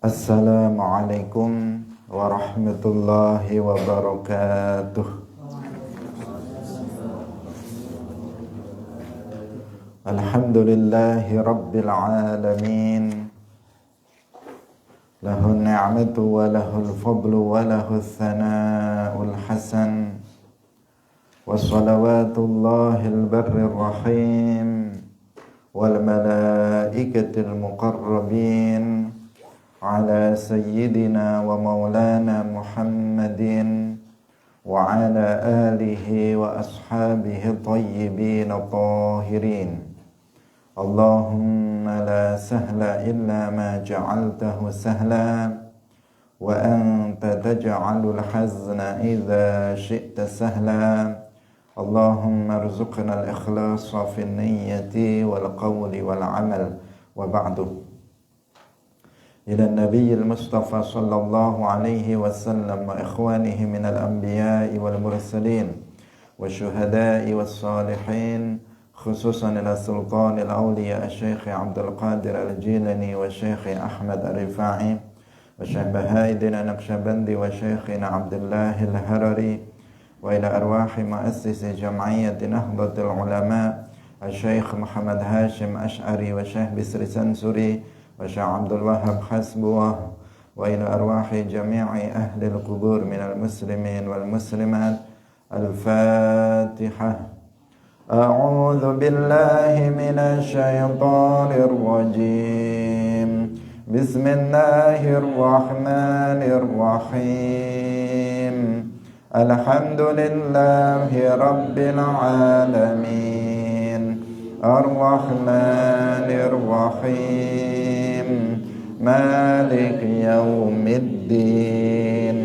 Assalamualaikum warahmatullahi wabarakatuh. Alhamdulillahi rabbil alamin. Lahun ni'matu wa lahul fadlu wa lahul thana'ul hasan. Wa salawatullahil barrir rahim wal malaikatil muqarrabin ala sayyidina wa maulana Muhammadin wa ala alihi wa ashabihi tayyibin tahirin. Allahumma la sahla illa ma ja'altahu sahla wa anta taj'alul hazna idza syi'ta sahla. Allahumma arzuqna al-ikhlasa fi niyyati wal qawli wal amal wa ba'du. إلى النبي المصطفى صلى الله عليه وسلم وإخوانه من الأنبياء والمرسلين والشهداء والصالحين خصوصا إلى سلطان الأولياء الشيخ عبد القادر الجيلاني والشيخ أحمد الرفاعي والشيخ بهاء-الدين النقشبندي وشيخنا عبد الله الهرري وإلى أرواح مؤسس جمعية نهضة العلماء الشيخ محمد هاشم أشعري والشيخ بسر سنسري وشيخ عبد الوهاب حسبوه وإلى أرواح جميع أهل القبور من المسلمين والمسلمات. الفاتحة. أعوذ بالله من الشيطان الرجيم. بسم الله الرحمن الرحيم. الحمد لله رب العالمين الرحمن الرحيم مالك يوم الدين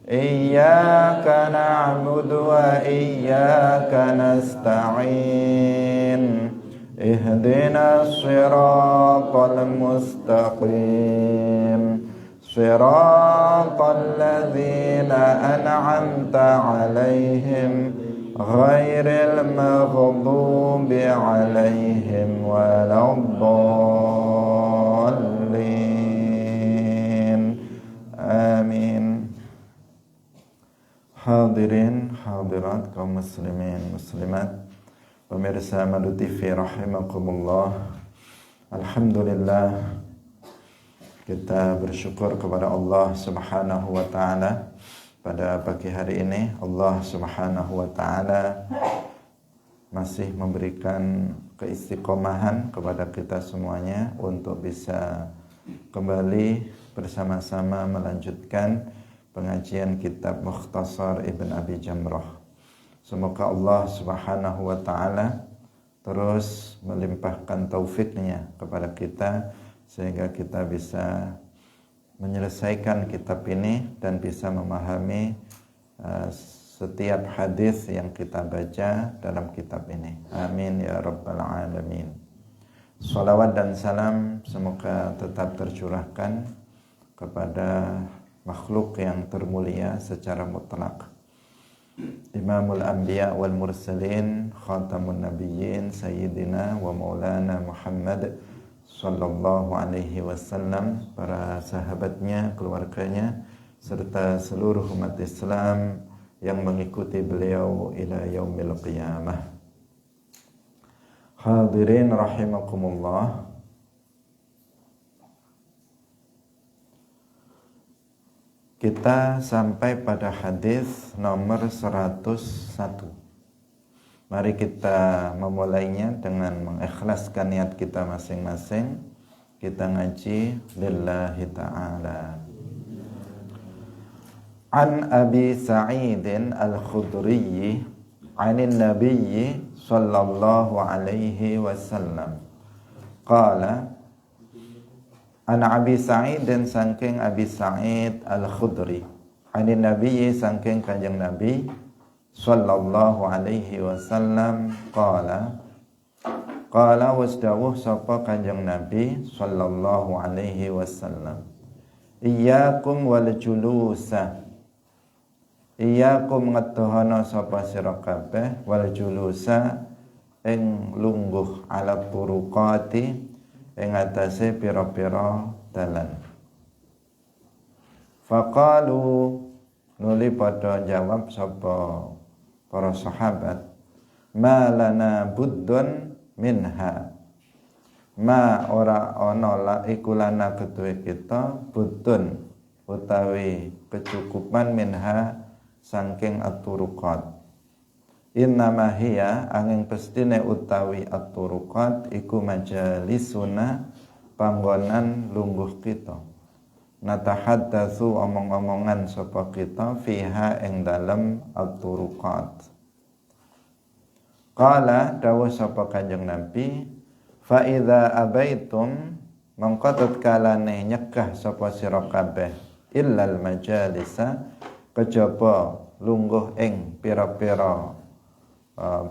إياك نعبد وإياك نستعين اهدنا الصراط المستقيم صراط الذين أنعمت عليهم غير المغضوب عليهم ولا الضالين آمين. Hadirin hadirat kaum muslimin muslimat, pemirsa Madu TV rahimakumullah. Alhamdulillah, kita bersyukur kepada Allah Subhanahu wa taala. Pada pagi hari ini Allah Subhanahu wa taala masih memberikan keistiqomahan kepada kita semuanya untuk bisa kembali bersama-sama melanjutkan pengajian kitab Mukhtasar Ibn Abi Jamrah. Semoga Allah Subhanahu wa taala terus melimpahkan taufiknya kepada kita sehingga kita bisa menyelesaikan kitab ini dan bisa memahami setiap hadis yang kita baca dalam kitab ini. Amin ya rabbal alamin. Salawat dan salam semoga tetap tercurahkan kepada makhluk yang termulia secara mutlak, Imamul Anbiya wal Mursalin, Khatamun Nabiyyin, Sayyidina wa Maulana Muhammad sallallahu alaihi wasallam, para sahabatnya, keluarganya, serta seluruh umat Islam yang mengikuti beliau ila yaumil qiyamah. Hadirin rahimakumullah. Kita sampai pada hadis nomor 101. Mari kita memulainya dengan mengikhlaskan niat kita masing-masing. Kita ngaji lillahi ta'ala. An Abi Sa'idin Al-Khudri anin Nabiyyi sallallahu alaihi wasallam qala. An Abi Sa'id dan sangking Abi Sa'id Al-Khudri anin Nabiyyi sangking kanjeng Nabi sallallahu alaihi wasallam qala wasdawuh sapa kanjeng Nabi sallallahu alaihi wasallam, iyyakum wal julusa, iyyakum ngedohana sapa sira kabeh wal julusa ing lungguh ala turuqati ing atase pira-pira dalan. Faqalu nuli padha jawab sapa para sahabat, ma lana buddun minha, ma ora ana la iku lana kedue kita buddun utawi kecukupan minha saking at-turuqat. Innama hiya angin pestine utawi at-turuqat iku majalisuna panggonan lungguh kita. Natahaddatsu omong-omongan sapa kita fiha ing dalem at-turuqat. Qala dawuh sapa Kanjeng Nabi, fa idza abaitum mongko tatkalane nyegah sapa sira kabeh illal majalisa kejaba lungguh ing pira-pira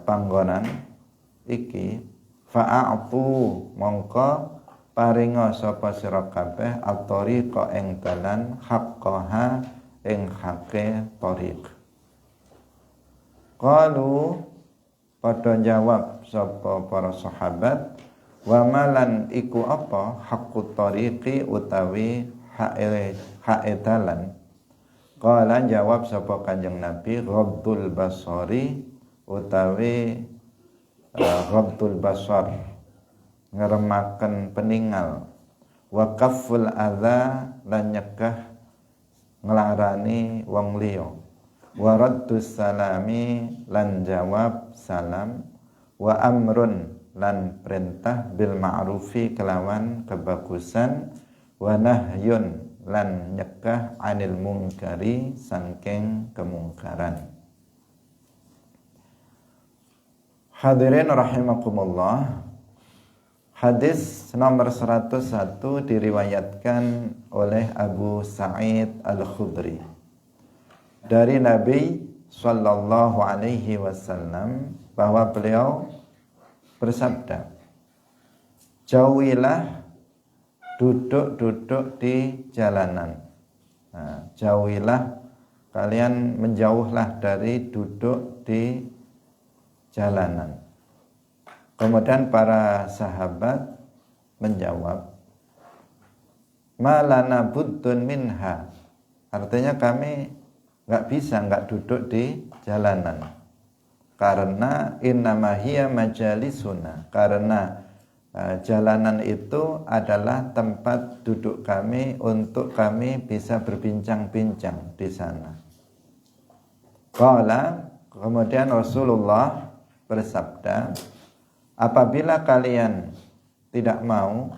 panggonan iki, fa'atu mongko paringa sapa sira kabeh at-tariqa ing dalan haqqaha ing hake tariq. Qalu padha jawab sapa para sahabat, wa malan iku apa haqqut tariqi utawi hake dalan. Qala jawab sapa Kanjeng Nabi, ghabdul basari utawi ghabdul basar ngeremaken peningal, wa kafful adza lan nyegah nglarani wong liya, wa raddus salami lan jawab salam, wa amrun lan perintah bil ma'rufi kelawan kebagusan, wa nahyun lan nyegah anil munkari saking kemungkaran. Hadirin rahimakumullah, hadis nomor 101 diriwayatkan oleh Abu Sa'id Al-Khudri dari Nabi sallallahu alaihi wasallam bahwa beliau bersabda, jauhilah duduk-duduk di jalanan. Nah, jauhilah, kalian menjauhlah dari duduk di jalanan. Kemudian para sahabat menjawab, malana buddun minha, artinya kami nggak duduk di jalanan karena innamahiyya majalisuna, karena jalanan itu adalah tempat duduk kami untuk kami bisa berbincang-bincang di sana. Qala, kemudian Rasulullah bersabda, apabila kalian tidak mau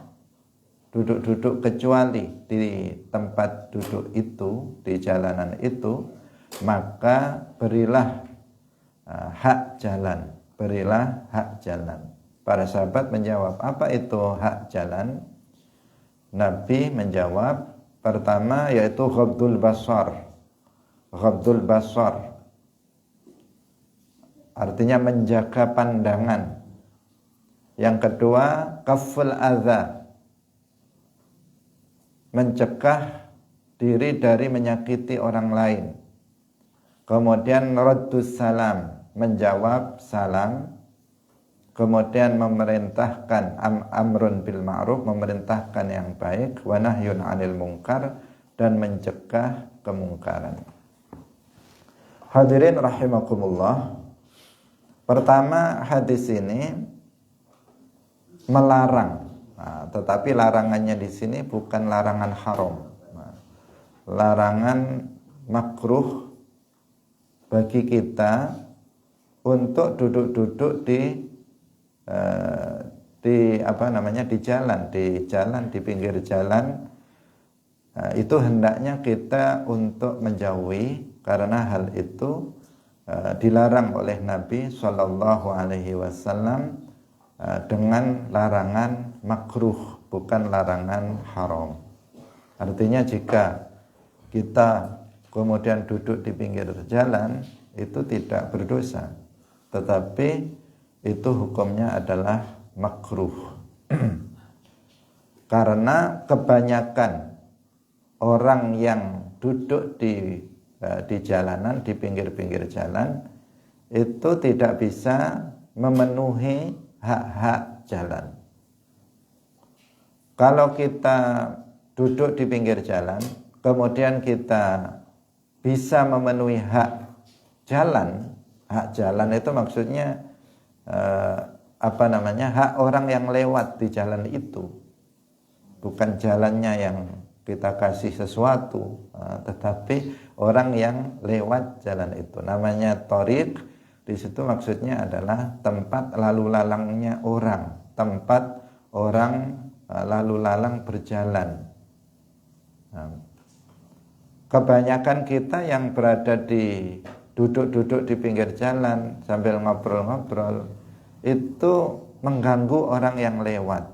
duduk-duduk kecuali di tempat duduk itu, di jalanan itu, maka berilah hak jalan, berilah hak jalan. Para sahabat menjawab, apa itu hak jalan? Nabi menjawab, pertama yaitu ghabdul basar. Ghabdul basar artinya menjaga pandangan. Yang kedua, kafful adza, mencegah diri dari menyakiti orang lain. Kemudian raddus salam, menjawab salam. Kemudian memerintahkan amrun bil ma'ruf, memerintahkan yang baik, wa nahyun 'anil munkar, dan mencegah kemungkaran. Hadirin rahimakumullah, pertama hadis ini melarang, tetapi larangannya di sini bukan larangan haram, larangan makruh bagi kita untuk duduk-duduk di jalan, di pinggir jalan. Itu hendaknya kita untuk menjauhi, karena hal itu dilarang oleh Nabi sallallahu alaihi wasallam dengan larangan makruh, bukan larangan haram. Artinya jika kita kemudian duduk di pinggir jalan itu tidak berdosa, tetapi itu hukumnya adalah makruh. Karena kebanyakan orang yang duduk di jalanan, di pinggir-pinggir jalan, itu tidak bisa memenuhi hak-hak jalan. Kalau kita duduk di pinggir jalan, kemudian kita bisa memenuhi hak jalan itu maksudnya hak orang yang lewat di jalan itu, bukan jalannya yang kita kasih sesuatu, tetapi orang yang lewat jalan itu. Namanya thoriq, di situ maksudnya adalah tempat lalu lalangnya orang, tempat orang lalu lalang berjalan. Kebanyakan kita yang berada di duduk-duduk di pinggir jalan sambil ngobrol-ngobrol itu mengganggu orang yang lewat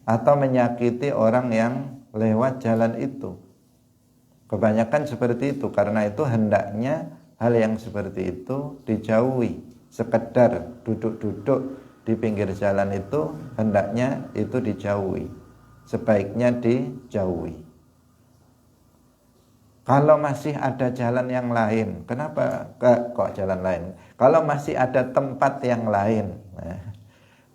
atau menyakiti orang yang lewat jalan itu. Kebanyakan seperti itu. Karena itu hendaknya hal yang seperti itu dijauhi. Sekedar duduk-duduk di pinggir jalan itu hendaknya itu dijauhi. Sebaiknya dijauhi. Kalau masih ada jalan yang lain, kenapa kok jalan lain? Kalau masih ada tempat yang lain,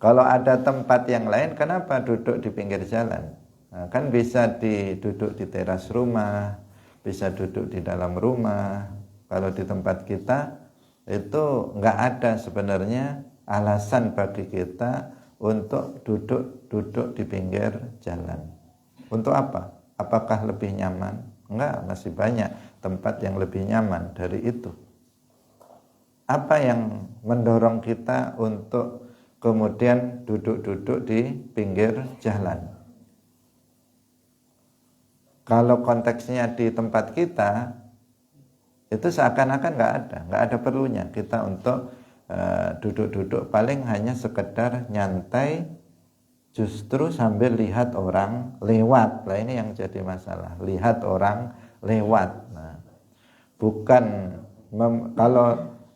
kalau ada tempat yang lain, kenapa duduk di pinggir jalan? Kan bisa duduk di teras rumah, bisa duduk di dalam rumah. Kalau di tempat kita itu nggak ada sebenarnya alasan bagi kita untuk duduk di pinggir jalan. Untuk apa? Apakah lebih nyaman? Enggak, masih banyak tempat yang lebih nyaman dari itu. Apa yang mendorong kita untuk kemudian duduk-duduk di pinggir jalan? Kalau konteksnya di tempat kita, itu seakan-akan nggak ada perlunya kita untuk duduk-duduk, paling hanya sekedar nyantai, justru sambil lihat orang lewat. Lah ini yang jadi masalah, lihat orang lewat. Nah, bukan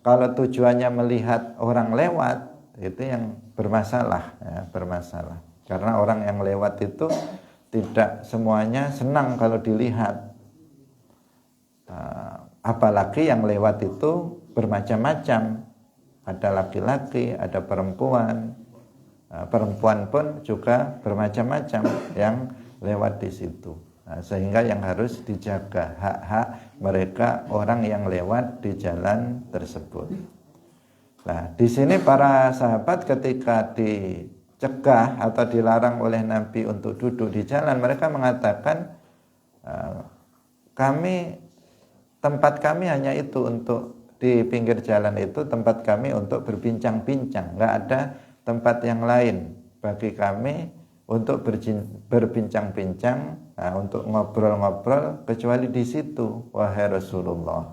kalau tujuannya melihat orang lewat, itu yang bermasalah, bermasalah. Karena orang yang lewat itu tidak semuanya senang kalau dilihat. Apalagi yang lewat itu bermacam-macam. Ada laki-laki, ada perempuan. Perempuan pun juga bermacam-macam yang lewat di situ. Sehingga yang harus dijaga hak-hak mereka orang yang lewat di jalan tersebut. Nah, di sini para sahabat ketika dicegah atau dilarang oleh Nabi untuk duduk di jalan, mereka mengatakan, tempat kami hanya itu, untuk di pinggir jalan itu tempat kami untuk berbincang-bincang, nggak ada tempat yang lain bagi kami untuk berbincang-bincang, untuk ngobrol-ngobrol kecuali di situ, wahai Rasulullah.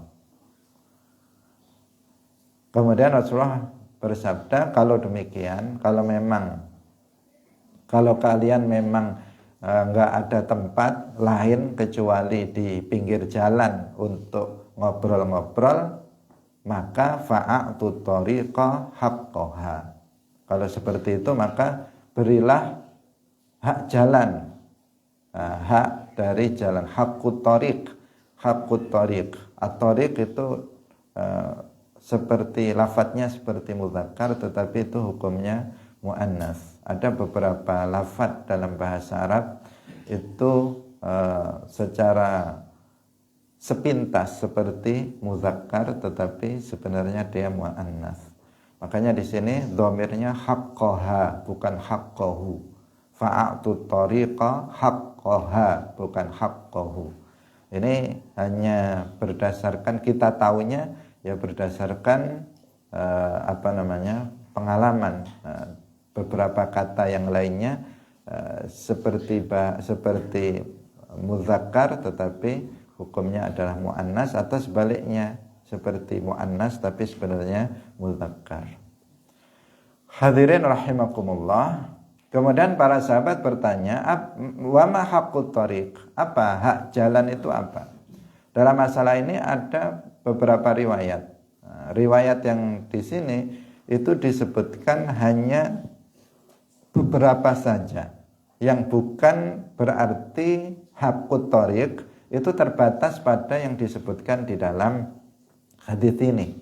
Kemudian Rasulullah bersabda, kalau demikian, kalau kalian memang nggak ada tempat lain kecuali di pinggir jalan untuk ngobrol-ngobrol, maka fa'atu thoriqa haqqaha. Kalau seperti itu maka berilah hak jalan, hak dari jalan, haqqut thoriq, haqqut thoriq. At-thoriq itu seperti lafadznya seperti mudzakkar, tetapi itu hukumnya muannas. Ada beberapa lafadz dalam bahasa Arab itu secara sepintas seperti mudzakkar, tetapi sebenarnya dia muannas. Makanya di sini dhamirnya haqqaha, bukan haqqahu. Fa'atu thoriqa haqqaha, bukan haqqahu. Ini hanya berdasarkan, kita tahunya ya berdasarkan pengalaman. Beberapa kata yang lainnya seperti mudzakkar tetapi hukumnya adalah muannas, atau sebaliknya seperti muannas tapi sebenarnya mudzakkar. Hadirin rahimakumullah. Kemudian para sahabat bertanya, wa ma haqqut thariq? Apa hak jalan itu apa? Dalam masalah ini ada beberapa riwayat. Riwayat yang di sini itu disebutkan hanya beberapa saja, yang bukan berarti haqqut thariq itu terbatas pada yang disebutkan di dalam hadis ini.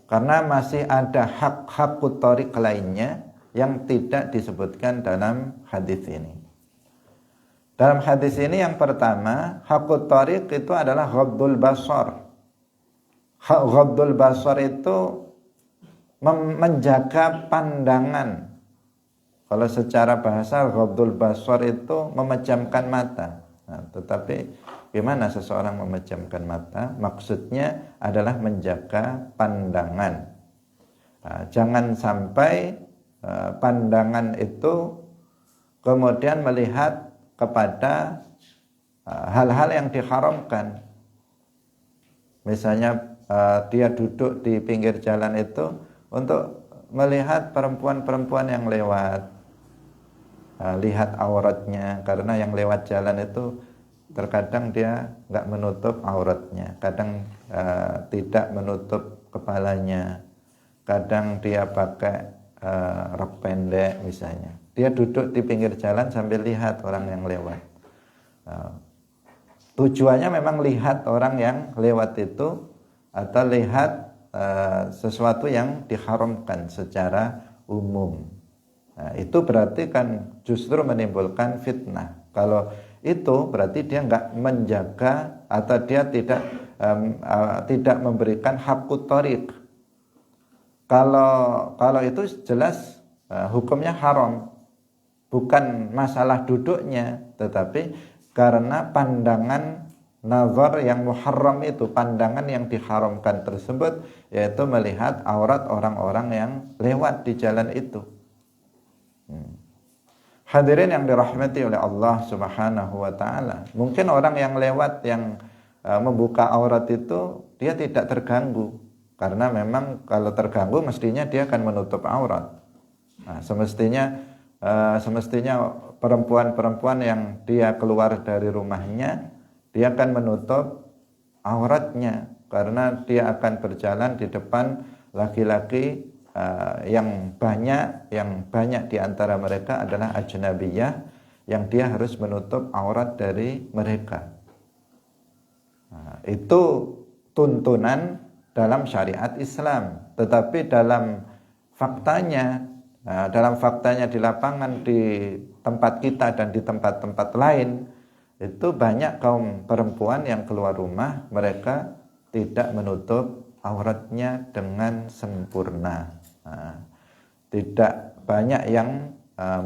Karena masih ada haqqut thariq lainnya yang tidak disebutkan dalam hadis ini. Dalam hadis ini yang pertama, haqqut thariq itu adalah ghaddul basar. Ghaddul basar itu menjaga pandangan. Kalau secara bahasa ghaddul basar itu memejamkan mata. Nah, tetapi gimana seseorang memejamkan mata? Maksudnya adalah menjaga pandangan. Nah, jangan sampai pandangan itu kemudian melihat kepada hal-hal yang diharamkan. Misalnya dia duduk di pinggir jalan itu untuk melihat perempuan-perempuan yang lewat, lihat auratnya, karena yang lewat jalan itu terkadang dia nggak menutup auratnya, kadang tidak menutup kepalanya, kadang dia pakai rok pendek misalnya. Dia duduk di pinggir jalan sambil lihat orang yang lewat. Tujuannya memang lihat orang yang lewat itu atau lihat sesuatu yang diharamkan secara umum. Nah, itu berarti kan justru menimbulkan fitnah. Kalau itu berarti dia nggak menjaga atau dia tidak memberikan haqqut thariq. Kalau itu jelas hukumnya haram. Bukan masalah duduknya, tetapi karena pandangan nazar yang muharram itu, pandangan yang diharamkan tersebut, yaitu melihat aurat orang-orang yang lewat di jalan itu. Hadirin yang dirahmati oleh Allah Subhanahu wa taala, mungkin orang yang lewat yang membuka aurat itu dia tidak terganggu, karena memang kalau terganggu mestinya dia akan menutup aurat. Nah, semestinya perempuan-perempuan yang dia keluar dari rumahnya, dia akan menutup auratnya karena dia akan berjalan di depan laki-laki yang banyak di antara mereka adalah ajnabiyah, yang dia harus menutup aurat dari mereka. Nah, itu tuntunan dalam syariat Islam, tetapi dalam faktanya di lapangan, di tempat kita dan di tempat-tempat lain, itu banyak kaum perempuan yang keluar rumah, mereka tidak menutup auratnya dengan sempurna. Tidak banyak yang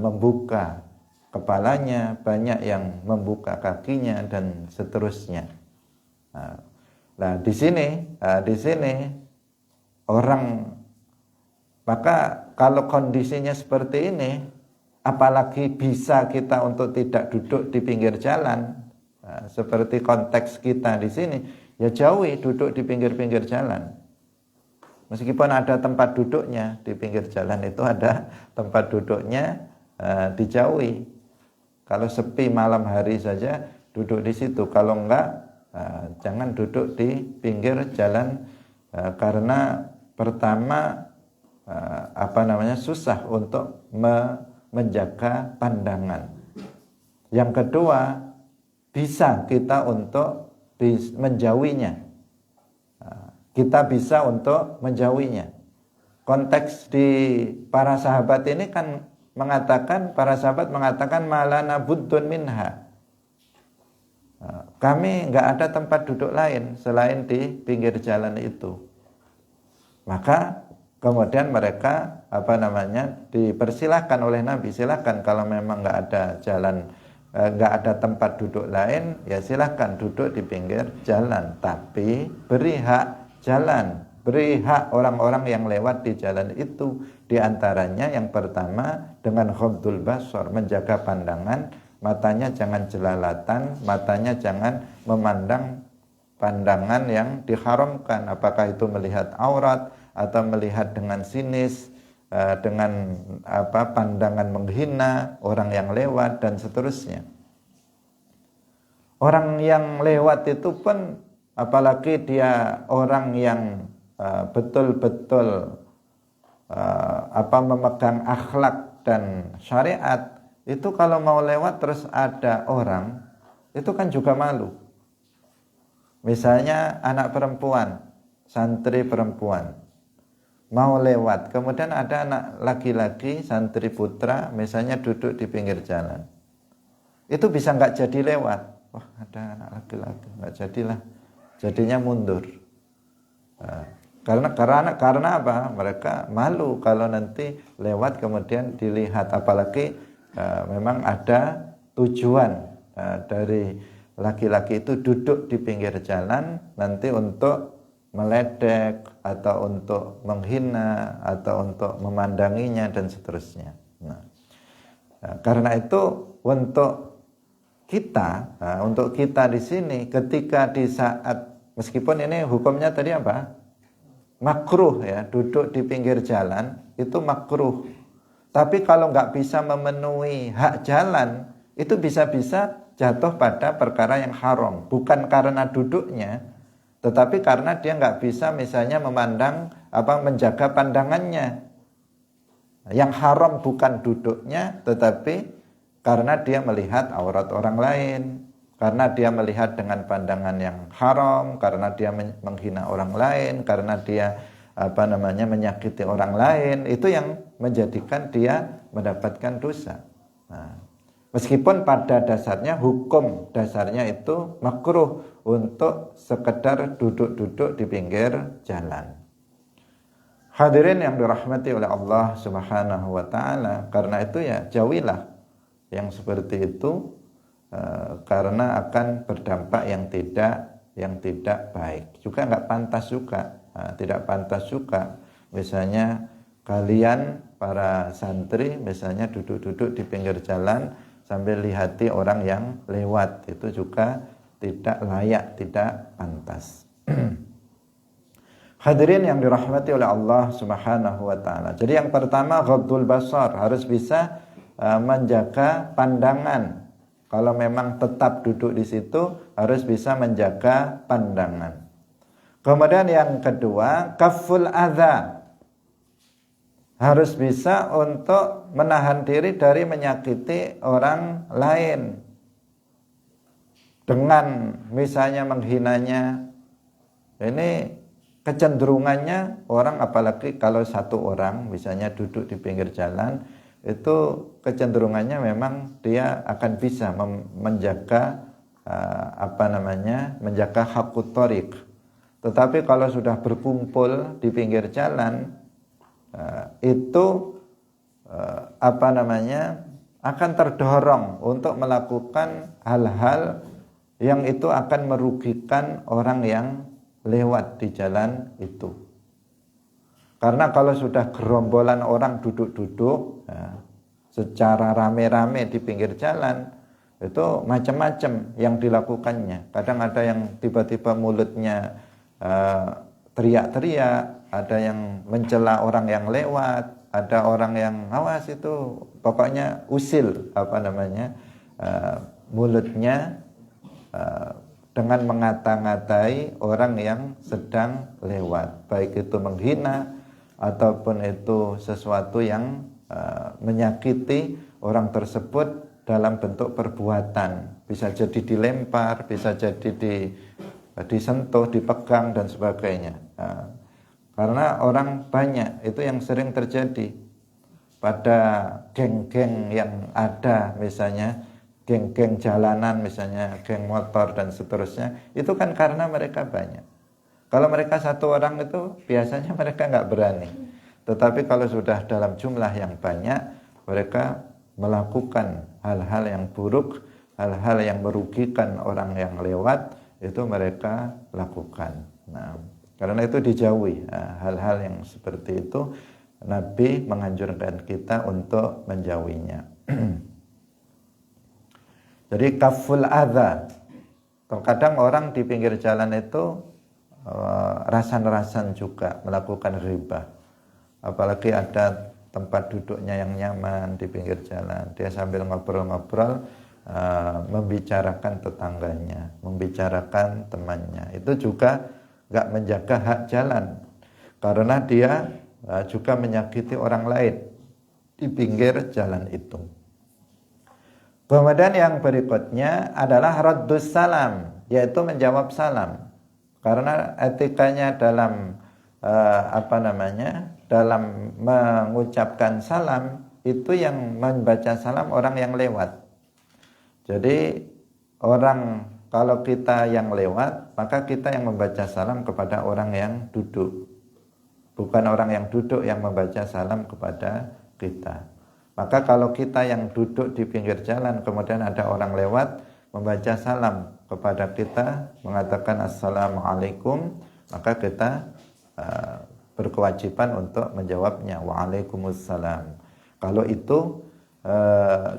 membuka kepalanya, banyak yang membuka kakinya dan seterusnya. Nah, di sini orang, maka kalau kondisinya seperti ini, apalagi bisa kita untuk tidak duduk di pinggir jalan, seperti konteks kita di sini, ya jauhi duduk di pinggir-pinggir jalan. Meskipun ada tempat duduknya di pinggir jalan, itu ada tempat duduknya, dijauhi. Kalau sepi malam hari saja duduk di situ, kalau enggak jangan duduk di pinggir jalan, karena pertama susah untuk menjaga pandangan. Yang kedua, bisa kita untuk menjauhinya. Kita bisa untuk menjauhinya. Konteks di para sahabat ini kan para sahabat mengatakan malana buddun minha. Kami nggak ada tempat duduk lain selain di pinggir jalan itu. Maka kemudian mereka dipersilahkan oleh Nabi, silahkan kalau memang nggak ada jalan, nggak ada tempat duduk lain, ya silahkan duduk di pinggir jalan, tapi beri hak jalan, beri hak orang-orang yang lewat di jalan itu. Di antaranya yang pertama dengan ghaddul basar, menjaga pandangan, matanya jangan jelalatan, matanya jangan memandang pandangan yang diharamkan, apakah itu melihat aurat atau melihat dengan sinis, dengan pandangan menghina orang yang lewat dan seterusnya. Orang yang lewat itu pun, apalagi dia orang yang betul-betul memegang akhlak dan syariat, itu kalau mau lewat terus ada orang, itu kan juga malu. Misalnya anak perempuan, santri perempuan mau lewat, kemudian ada anak laki-laki, santri putra misalnya duduk di pinggir jalan. itu bisa nggak jadi lewat. Wah, ada anak laki-laki, nggak jadilah, jadinya mundur. Karena apa? Mereka malu kalau nanti lewat kemudian dilihat, apalagi memang ada tujuan dari laki-laki itu duduk di pinggir jalan nanti untuk meledek atau untuk menghina atau untuk memandanginya dan seterusnya. Nah, karena itu untuk kita di sini ketika di saat, meskipun ini hukumnya tadi apa? Makruh ya, duduk di pinggir jalan itu makruh. Tapi kalau nggak bisa memenuhi hak jalan, itu bisa-bisa jatuh pada perkara yang haram. Bukan karena duduknya, tetapi karena dia nggak bisa misalnya menjaga pandangannya. Yang haram bukan duduknya, tetapi karena dia melihat aurat orang lain, karena dia melihat dengan pandangan yang haram, karena dia menghina orang lain, karena dia menyakiti orang lain, itu yang menjadikan dia mendapatkan dosa. Nah, meskipun pada dasarnya hukum dasarnya itu makruh untuk sekedar duduk-duduk di pinggir jalan. Hadirin yang dirahmati oleh Allah Subhanahu wa taala, karena itu ya jauhilah yang seperti itu, karena akan berdampak yang tidak baik. Juga nggak pantas juga, tidak pantas juga. Misalnya kalian para santri misalnya duduk-duduk di pinggir jalan sambil lihati orang yang lewat, itu juga tidak layak, tidak pantas. Hadirin yang dirahmati oleh Allah Subhanahu wa taala. Jadi yang pertama ghaddul basar, harus bisa menjaga pandangan. Kalau memang tetap duduk di situ, harus bisa menjaga pandangan. Kemudian yang kedua, kafful adza. Harus bisa untuk menahan diri dari menyakiti orang lain. Dengan misalnya menghinanya. Ini kecenderungannya orang, apalagi kalau satu orang misalnya duduk di pinggir jalan, itu kecenderungannya memang dia akan bisa menjaga menjaga hakut thoriq. Tetapi kalau sudah berkumpul di pinggir jalan, itu akan terdorong untuk melakukan hal-hal yang itu akan merugikan orang yang lewat di jalan itu. Karena kalau sudah gerombolan orang duduk-duduk secara rame-rame di pinggir jalan, itu macam-macam yang dilakukannya. Kadang ada yang tiba-tiba mulutnya teriak-teriak, ada yang mencela orang yang lewat, ada orang yang awas itu, pokoknya usil mulutnya dengan mengata-ngatai orang yang sedang lewat, baik itu menghina ataupun itu sesuatu yang menyakiti orang tersebut dalam bentuk perbuatan. Bisa jadi dilempar, bisa jadi disentuh, dipegang dan sebagainya. Karena orang banyak, itu yang sering terjadi pada geng-geng yang ada, misalnya geng-geng jalanan, misalnya geng motor dan seterusnya, itu kan karena mereka banyak. Kalau mereka satu orang itu biasanya mereka nggak berani. Tetapi kalau sudah dalam jumlah yang banyak, mereka melakukan hal-hal yang buruk, hal-hal yang merugikan orang yang lewat, itu mereka lakukan. Nah, karena itu dijauhi hal-hal yang seperti itu. Nabi menganjurkan kita untuk menjauhinya. Jadi kaful adza. Terkadang orang di pinggir jalan itu rasan-rasan juga melakukan riba. Apalagi ada tempat duduknya yang nyaman di pinggir jalan, dia sambil ngobrol-ngobrol membicarakan tetangganya, membicarakan temannya. Itu juga gak menjaga hak jalan, karena dia juga menyakiti orang lain di pinggir jalan itu. Kemudian yang berikutnya adalah raddus salam, yaitu menjawab salam. Karena etikanya dalam dalam mengucapkan salam itu yang membaca salam orang yang lewat. Jadi orang kalau kita yang lewat, maka kita yang membaca salam kepada orang yang duduk. Bukan orang yang duduk yang membaca salam kepada kita. Maka kalau kita yang duduk di pinggir jalan, kemudian ada orang lewat membaca salam kepada kita, mengatakan Assalamualaikum, maka kita berkewajiban untuk menjawabnya, Waalaikumsalam. Kalau itu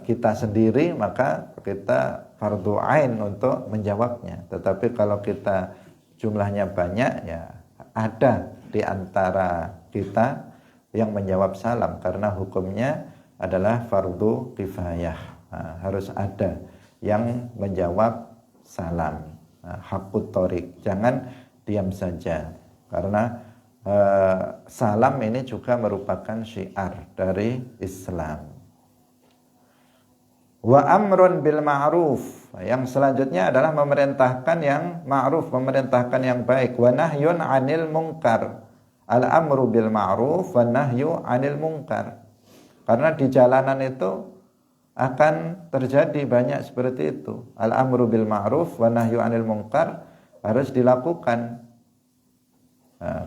kita sendiri, maka kita fardu ain untuk menjawabnya. Tetapi kalau kita jumlahnya banyak, ya ada di antara kita yang menjawab salam, karena hukumnya adalah fardu kifayah. Harus ada yang menjawab salam, hakut torik. Jangan diam saja, karena salam ini juga merupakan syiar dari Islam. Wa amrun bil ma'ruf, yang selanjutnya adalah memerintahkan yang ma'ruf, memerintahkan yang baik. Wa nahyun 'anil munkar. Al amru bil ma'ruf wa nahyu 'anil munkar. Karena di jalanan itu akan terjadi banyak seperti itu. Al amru bil ma'ruf wa nahyu 'anil munkar harus dilakukan.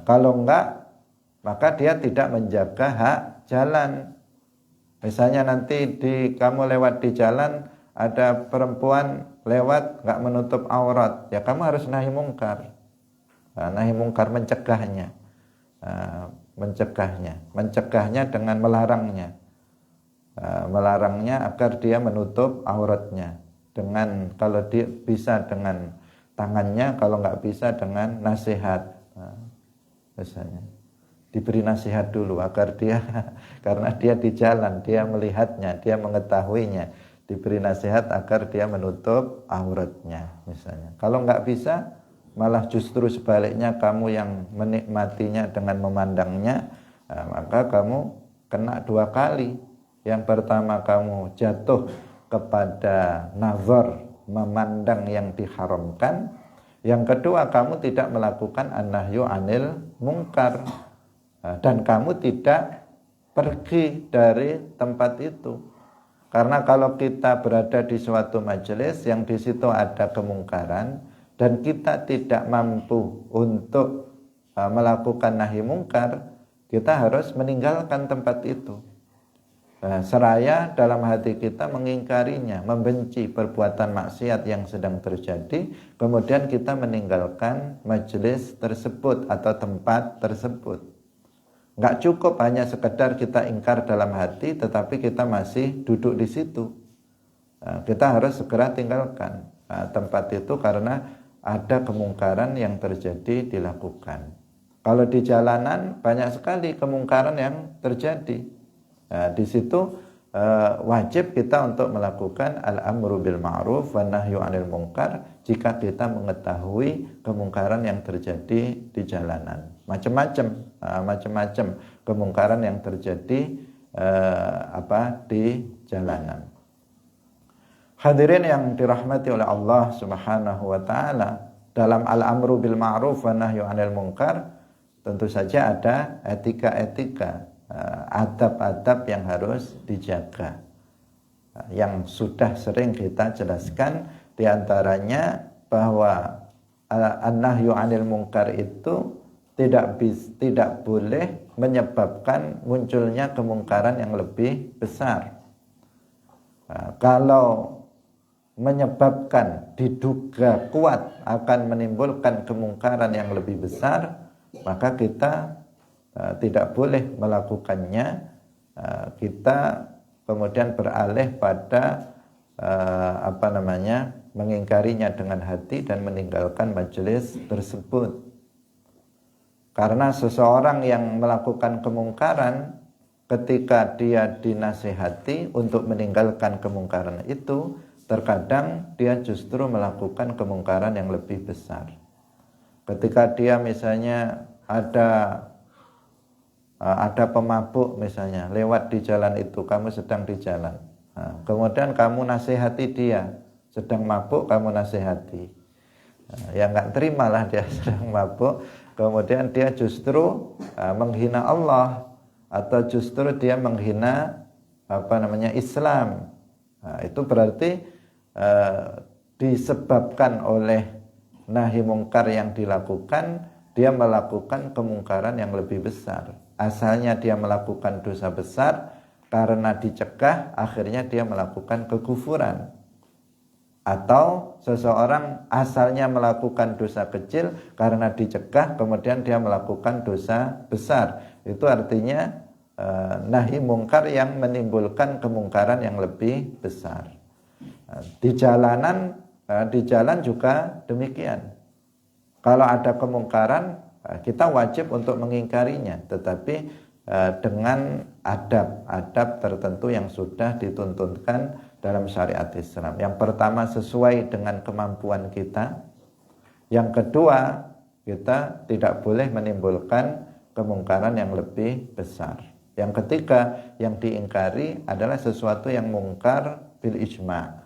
Kalau enggak, maka dia tidak menjaga hak jalan. Misalnya nanti kamu lewat di jalan, ada perempuan lewat nggak menutup aurat, ya kamu harus nahi mungkar. Nahi mungkar mencegahnya, mencegahnya dengan melarangnya, melarangnya agar dia menutup auratnya. Dengan kalau dia bisa dengan tangannya, kalau nggak bisa dengan nasihat, misalnya. Diberi nasihat dulu agar dia, karena dia di jalan, dia melihatnya, dia mengetahuinya, diberi nasihat agar dia menutup auratnya misalnya. Kalau nggak bisa, malah justru sebaliknya kamu yang menikmatinya dengan memandangnya, maka kamu kena 2 kali. Yang pertama, kamu jatuh kepada nazar, memandang yang diharamkan. Yang kedua, kamu tidak melakukan an-nahyu 'anil munkar, dan kamu tidak pergi dari tempat itu. Karena kalau kita berada di suatu majelis yang di situ ada kemungkaran dan kita tidak mampu untuk melakukan nahi mungkar, kita harus meninggalkan tempat itu. Seraya dalam hati kita mengingkarinya, membenci perbuatan maksiat yang sedang terjadi, kemudian kita meninggalkan majelis tersebut atau tempat tersebut. Nggak cukup hanya sekedar kita ingkar dalam hati, tetapi kita masih duduk di situ. Kita harus segera tinggalkan tempat itu karena ada kemungkaran yang terjadi dilakukan. Kalau di jalanan banyak sekali kemungkaran yang terjadi. Di situ wajib kita untuk melakukan al-amru bil ma'ruf wa nahyu 'anil munkar jika kita mengetahui kemungkaran yang terjadi di jalanan. Macam-macam kemungkaran yang terjadi di jalanan. Hadirin yang dirahmati oleh Allah Subhanahu wa taala, dalam al-amru bil ma'ruf wa nahyu 'anil munkar tentu saja ada etika-etika, adab-adab yang harus dijaga. Yang sudah sering kita jelaskan, di antaranya bahwa an-nahyu 'anil munkar itu tidak boleh menyebabkan munculnya kemungkaran yang lebih besar. Kalau menyebabkan diduga kuat akan menimbulkan kemungkaran yang lebih besar, maka kita tidak boleh melakukannya. Kita kemudian beralih pada mengingkarinya dengan hati dan meninggalkan majelis tersebut. Karena seseorang yang melakukan kemungkaran, ketika dia dinasihati untuk meninggalkan kemungkaran itu, terkadang dia justru melakukan kemungkaran yang lebih besar. Ketika dia misalnya ada pemabuk misalnya lewat di jalan itu, kamu sedang di jalan, kemudian kamu nasihati dia, sedang mabuk kamu nasihati, ya nggak terimalah dia sedang mabuk, kemudian dia justru menghina Allah atau justru dia menghina Islam. Itu berarti disebabkan oleh nahi mungkar yang dilakukan, dia melakukan kemungkaran yang lebih besar. Asalnya dia melakukan dosa besar, karena dicegah akhirnya dia melakukan kekufuran. Atau seseorang asalnya melakukan dosa kecil, karena dicegah kemudian dia melakukan dosa besar. Itu artinya nahi mungkar yang menimbulkan kemungkaran yang lebih besar. Di jalan juga demikian. Kalau ada kemungkaran, kita wajib untuk mengingkarinya, tetapi dengan adab-adab tertentu yang sudah dituntunkan dalam syariat Islam. Yang pertama, sesuai dengan kemampuan kita. Yang kedua, kita tidak boleh menimbulkan kemungkaran yang lebih besar. Yang ketiga, yang diingkari adalah sesuatu yang mungkar bil ijma'.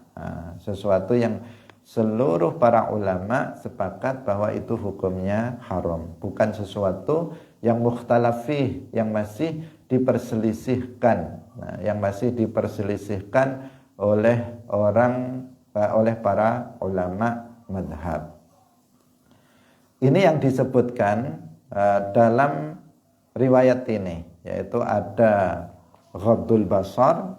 Sesuatu yang seluruh para ulama sepakat bahwa itu hukumnya haram, bukan sesuatu yang mukhtalafih, yang masih diperselisihkan, yang masih diperselisihkan oleh para ulama madhab. Ini yang disebutkan dalam riwayat ini, yaitu ada ghaddul basar,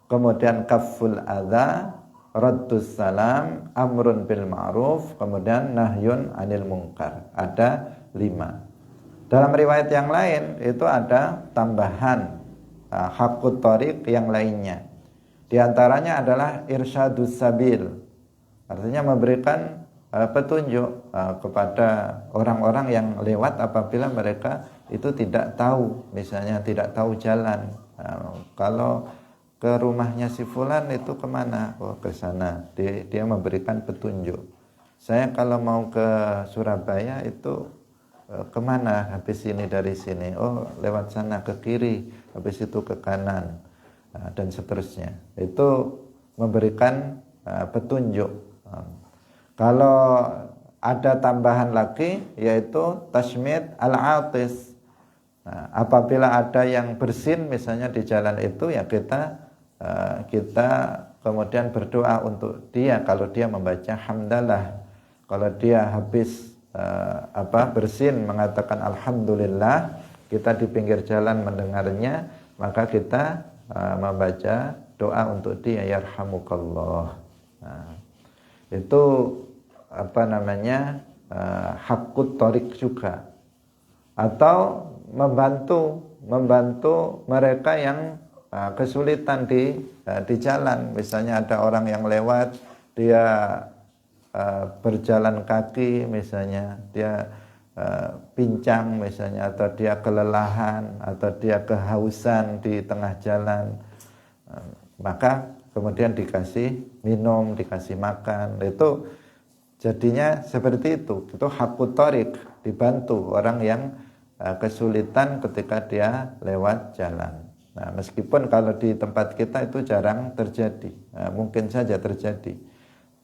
kemudian kafful adza, raddus salam, amrun bil ma'ruf, kemudian nahyun anil munkar. Ada 5. Dalam riwayat yang lain itu ada tambahan haqqut thariq yang lainnya. Di antaranya adalah irsyadus sabil, artinya memberikan petunjuk kepada orang-orang yang lewat apabila mereka itu tidak tahu, misalnya tidak tahu jalan. Kalau ke rumahnya si fulan itu kemana? Oh, ke sana. Dia memberikan petunjuk. Saya kalau mau ke Surabaya itu kemana? Habis ini dari sini. Oh, lewat sana ke kiri. Habis itu ke kanan. Dan seterusnya. Itu memberikan petunjuk. Kalau ada tambahan lagi, yaitu tasmid al-atis. Apabila ada yang bersin misalnya di jalan itu, ya kita kemudian berdoa untuk dia. Kalau dia membaca hamdalah, kalau dia habis bersin mengatakan alhamdulillah, kita di pinggir jalan mendengarnya, maka kita membaca doa untuk dia, yarhamukallah. Itu haqqut thariq juga. Atau membantu mereka yang kesulitan di jalan. Misalnya ada orang yang lewat, dia berjalan kaki misalnya, dia pincang misalnya, atau dia kelelahan, atau dia kehausan di tengah jalan, maka kemudian dikasih minum, dikasih makan. Itu jadinya seperti itu haqqut thariq, dibantu orang yang kesulitan ketika dia lewat jalan. Nah, meskipun kalau di tempat kita itu jarang terjadi, mungkin saja terjadi.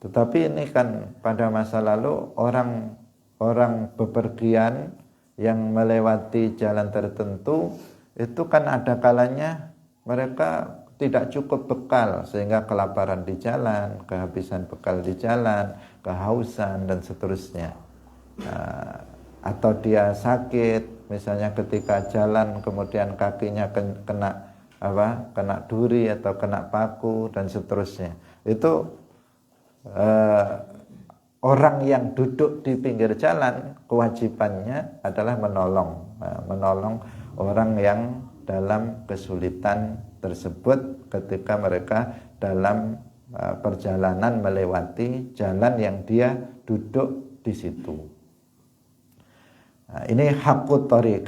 Tetapi ini kan pada masa lalu orang bepergian yang melewati jalan tertentu, itu kan ada kalanya mereka tidak cukup bekal sehingga kelaparan di jalan, kehabisan bekal di jalan, kehausan dan seterusnya. Atau dia sakit, misalnya ketika jalan kemudian kakinya kena duri atau kena paku dan seterusnya. Itu orang yang duduk di pinggir jalan kewajibannya adalah menolong orang yang dalam kesulitan tersebut ketika mereka dalam perjalanan melewati jalan yang dia duduk di situ. Nah, ini haqqut thariq.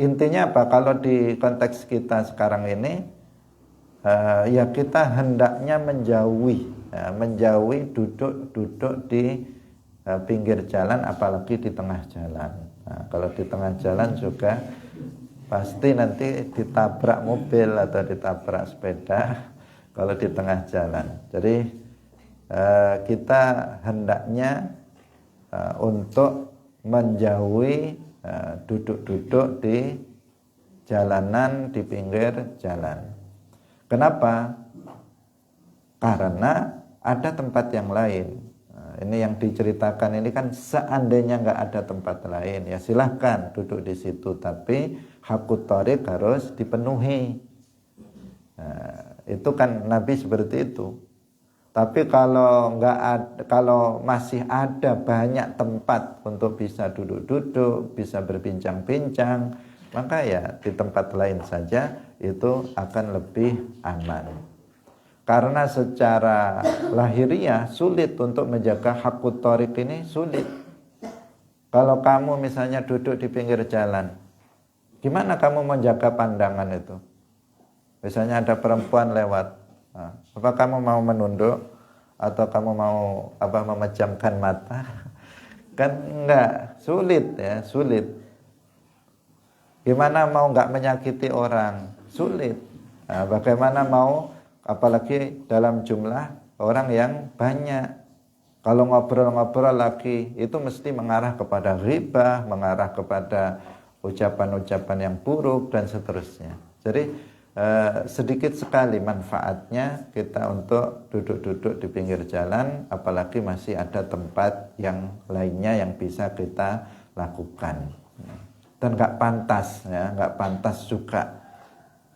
Intinya apa? Kalau di konteks kita sekarang ini, ya kita hendaknya menjauhi duduk di pinggir jalan, apalagi di tengah jalan. Nah, kalau di tengah jalan juga pasti nanti ditabrak mobil atau ditabrak sepeda kalau di tengah jalan. Jadi kita hendaknya untuk menjauhi duduk-duduk di jalanan, di pinggir jalan. Kenapa? Karena ada tempat yang lain. Ini yang diceritakan ini kan seandainya nggak ada tempat lain, ya silahkan duduk di situ, tapi hakut thoriq harus dipenuhi. Itu kan Nabi seperti itu. Tapi kalau kalau masih ada banyak tempat untuk bisa duduk-duduk, bisa berbincang-bincang, maka ya di tempat lain saja itu akan lebih aman. Karena secara lahiriah sulit untuk menjaga hakut thoriq ini, sulit. Kalau kamu misalnya duduk di pinggir jalan, gimana kamu menjaga pandangan itu? Misalnya ada perempuan lewat, apa kamu mau menunduk atau kamu mau memejamkan mata? Kan enggak, sulit ya, sulit. Gimana mau enggak menyakiti orang? Sulit. Bagaimana mau, apalagi dalam jumlah orang yang banyak. Kalau ngobrol-ngobrol lagi itu mesti mengarah kepada ghibah, mengarah kepada ucapan-ucapan yang buruk dan seterusnya. Jadi sedikit sekali manfaatnya kita untuk duduk-duduk di pinggir jalan, apalagi masih ada tempat yang lainnya yang bisa kita lakukan. Dan nggak pantas ya, nggak pantas juga,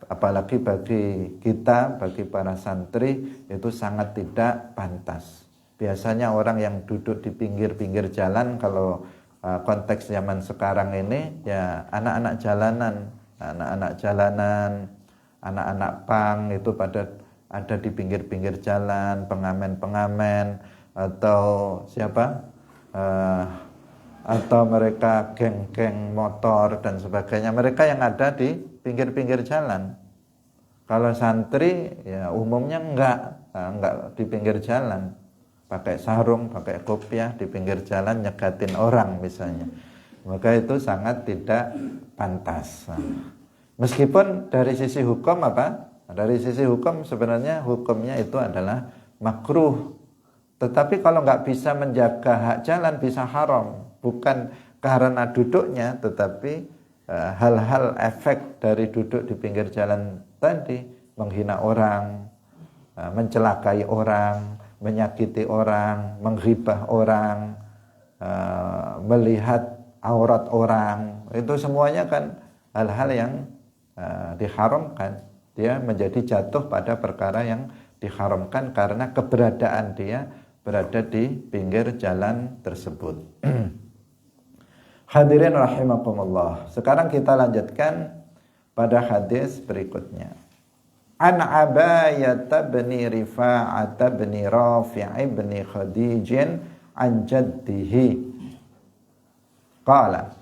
apalagi bagi kita, bagi para santri itu sangat tidak pantas. Biasanya orang yang duduk di pinggir-pinggir jalan, kalau konteks zaman sekarang ini ya anak-anak jalanan, anak-anak pang itu pada ada di pinggir-pinggir jalan, pengamen-pengamen atau siapa, atau mereka geng-geng motor dan sebagainya. Mereka yang ada di pinggir-pinggir jalan. Kalau santri ya umumnya enggak di pinggir jalan, pakai sarung, pakai kopiah di pinggir jalan nyegatin orang misalnya. Maka itu sangat tidak pantas. Meskipun dari sisi hukum dari sisi hukum sebenarnya hukumnya itu adalah makruh. Tetapi kalau nggak bisa menjaga hak jalan bisa haram. Bukan karena duduknya, tetapi hal-hal efek dari duduk di pinggir jalan tadi, menghina orang, mencelakai orang, menyakiti orang, menghibah orang, melihat aurat orang, itu semuanya kan hal-hal yang diharamkan. Dia menjadi jatuh pada perkara yang diharamkan karena keberadaan dia berada di pinggir jalan tersebut. Hadirin rahimakumullah. Sekarang kita lanjutkan pada hadis berikutnya. An Abayata bin Rifa'ata bin Rafi' bin Khadijin an jaddihi qala.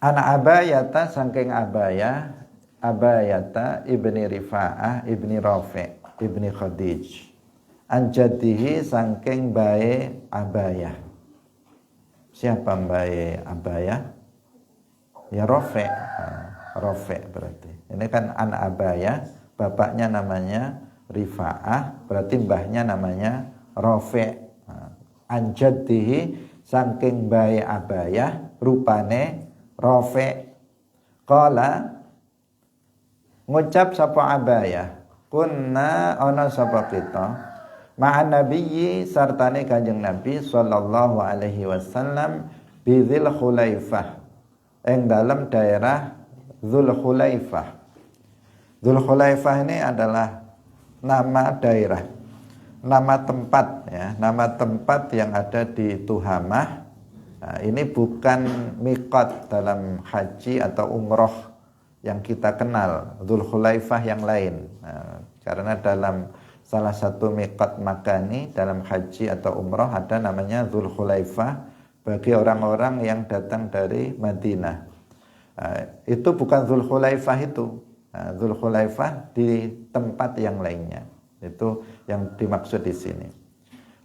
An Abayata saking Abayata ibni Rifa'ah ibni Rafi' ibni Khadij an jaddihi saking bae Abayah. Siapa bae Abayah? Ya Rafi'. Rafi' berarti. Ini kan an Abayah, bapaknya namanya Rifa'ah, berarti mbahnya namanya Rafi'. An jaddihi saking bae Abayah, rupane Rafi'. Qala ngucap sapa Abayah, kunna ana sapa kita ma'an nabiyyi sartane Kanjeng Nabi sallallahu alaihi wasallam bi Dzul Khulaifah, ing dalam daerah Dzul Khulaifah. Dzul Khulaifah ini adalah nama daerah, nama tempat ya, nama tempat yang ada di Tuhamah. Nah, ini bukan miqat dalam haji atau umroh yang kita kenal, Dzul Khulaifah yang lain. Nah, karena dalam salah satu miqat makani dalam haji atau umroh ada namanya Dzul Khulaifah bagi orang-orang yang datang dari Madinah. Nah, itu bukan Dzul Khulaifah itu. Nah, Dzul Khulaifah di tempat yang lainnya. Itu yang dimaksud di sini.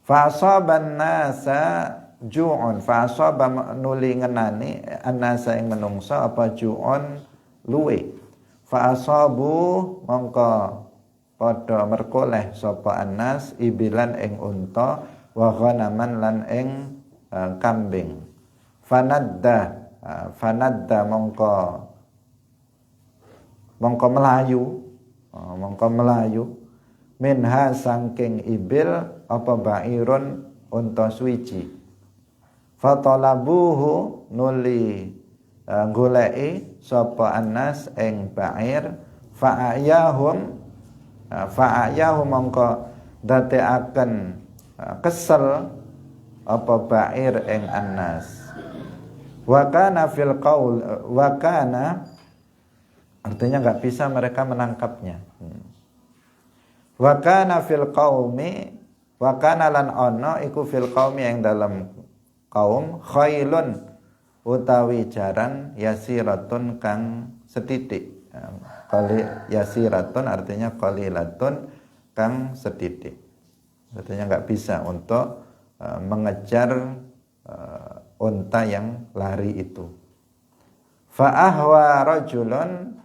Fa asaban nasa ju'un, fa asaba nuli ngenani annasa ing menungsa apa ju'un luwe. Fa asabu mongko padha merkoleh sapa annas ibilan ing unta wa ghanaman lan ing kambing. Fanadda mongko melayu minha sangking ibil apa ba'irun unta suwiji. Fatalabuhu nuli goleki sapa annas ing ba'ir fa'ayahum mongko dadekaken kesel apa ba'ir ing annas. Wa kana fil qaul wa kana artinya enggak bisa mereka menangkapnya. Wa kana fil qaumi wa kana lan ana iku fil qaumi ing dalam kaum khailun utawi jaran yasiratun kang setitik. Qali yasiratun artinya qalilatun kang setitik. Artinya enggak bisa untuk mengejar unta yang lari itu. Fa ahwa rajulun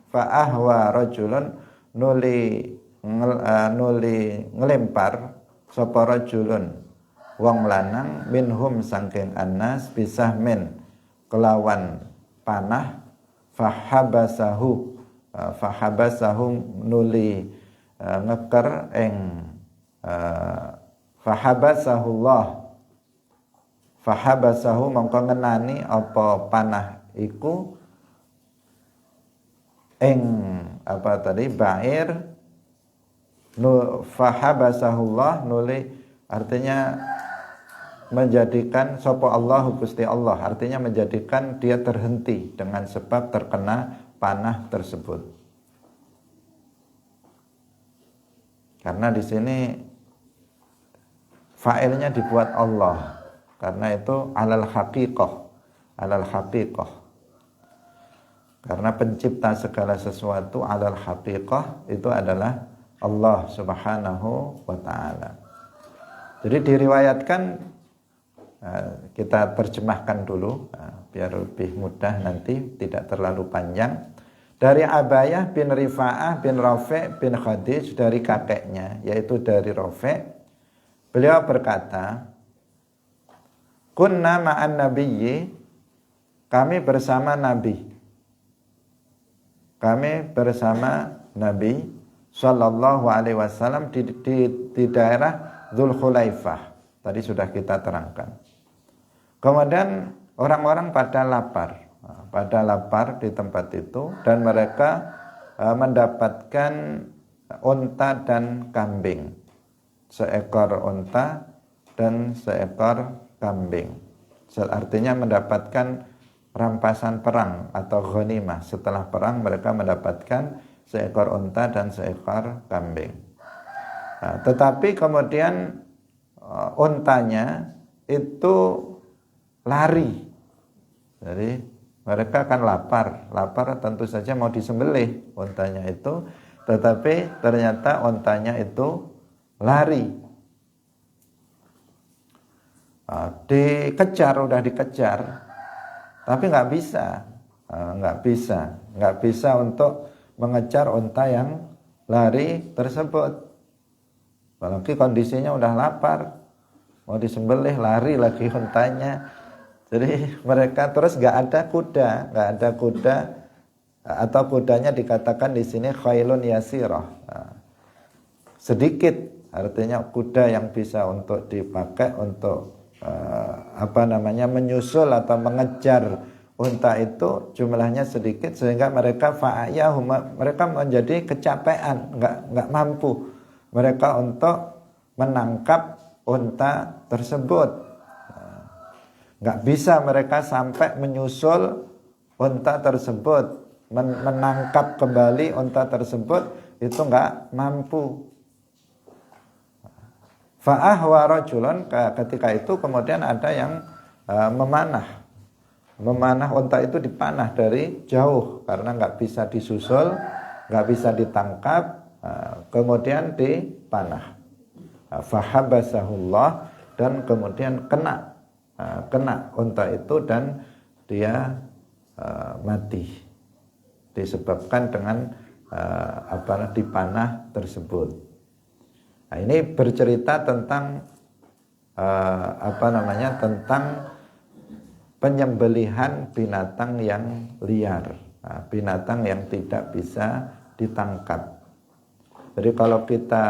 nuli ngelempar sapa rajulun wong lanang minhum sangking annas bisahmin kelawan panah fahabasahu nuli ngeker ing fahabasahu mongko ngenani apa panah iku ing apa tadi ba'ir fahabasahullah nuli artinya menjadikan sapa Allah Gusti Allah, artinya menjadikan dia terhenti dengan sebab terkena panah tersebut. Karena di sini fa'ilnya dibuat Allah, karena itu alal haqiqah. Karena pencipta segala sesuatu alal haqiqah itu adalah Allah Subhanahu wa ta'ala. Jadi diriwayatkan, kita terjemahkan dulu biar lebih mudah nanti, tidak terlalu panjang. Dari Abayah bin Rifa'ah bin Rafi' bin Khadij, dari kakeknya yaitu dari Rafi', beliau berkata, kunna ma'an nabiyyi, kami bersama Nabi sallallahu alaihi wasallam di daerah Dzulkhulaifah. Tadi sudah kita terangkan. Kemudian orang-orang pada lapar di tempat itu, dan mereka mendapatkan unta dan kambing, seekor unta dan seekor kambing. Artinya mendapatkan rampasan perang atau ghanimah. Setelah perang mereka mendapatkan seekor unta dan seekor kambing. Nah, tetapi kemudian untanya itu lari. Jadi mereka kan lapar tentu saja mau disembelih untanya itu, tetapi ternyata untanya itu lari. Udah dikejar, tapi nggak bisa untuk mengejar unta yang lari tersebut. Apalagi kondisinya udah lapar, mau disembelih, lari lagi untanya. Jadi mereka terus nggak ada kuda, atau kudanya dikatakan di sini khailun yasirah, sedikit, artinya kuda yang bisa untuk dipakai untuk menyusul atau mengejar unta itu jumlahnya sedikit, sehingga mereka mereka menjadi kecapean, nggak mampu mereka untuk menangkap unta tersebut. Nggak bisa mereka sampai menyusul unta tersebut, menangkap kembali unta tersebut, itu nggak mampu. Fa'ahwa rajulun, ketika itu kemudian ada yang memanah unta itu, dipanah dari jauh karena nggak bisa disusul, nggak bisa ditangkap, kemudian dipanah. Fahabasahullah, dan kemudian kena unta itu dan dia mati disebabkan dengan dipanah tersebut. Nah, ini bercerita tentang tentang penyembelihan binatang yang liar, binatang yang tidak bisa ditangkap. Jadi kalau kita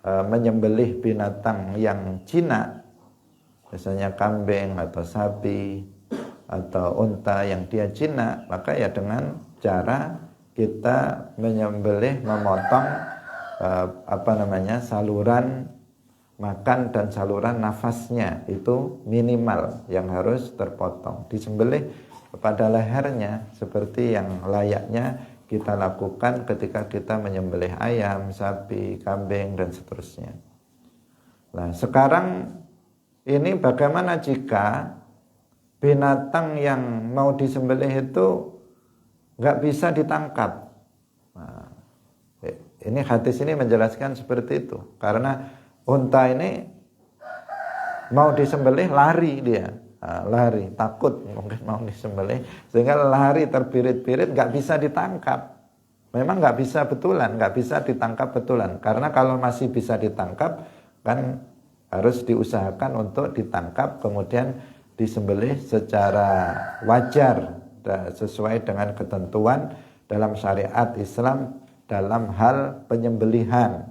menyembelih binatang yang jinak, misalnya kambing atau sapi atau unta yang dia jinak, maka ya dengan cara kita menyembelih, memotong saluran makan dan saluran nafasnya itu minimal yang harus terpotong, disembelih pada lehernya seperti yang layaknya kita lakukan ketika kita menyembelih ayam, sapi, kambing dan seterusnya. Nah, sekarang ini bagaimana jika binatang yang mau disembelih itu nggak bisa ditangkap? Nah, ini hadis ini menjelaskan seperti itu, karena unta ini mau disembelih lari dia, lari, takut mungkin mau disembelih, sehingga lari terbirit-birit, nggak bisa ditangkap. Memang nggak bisa betulan, nggak bisa ditangkap betulan, karena kalau masih bisa ditangkap kan harus diusahakan untuk ditangkap kemudian disembelih secara wajar sesuai dengan ketentuan dalam syariat Islam dalam hal penyembelihan.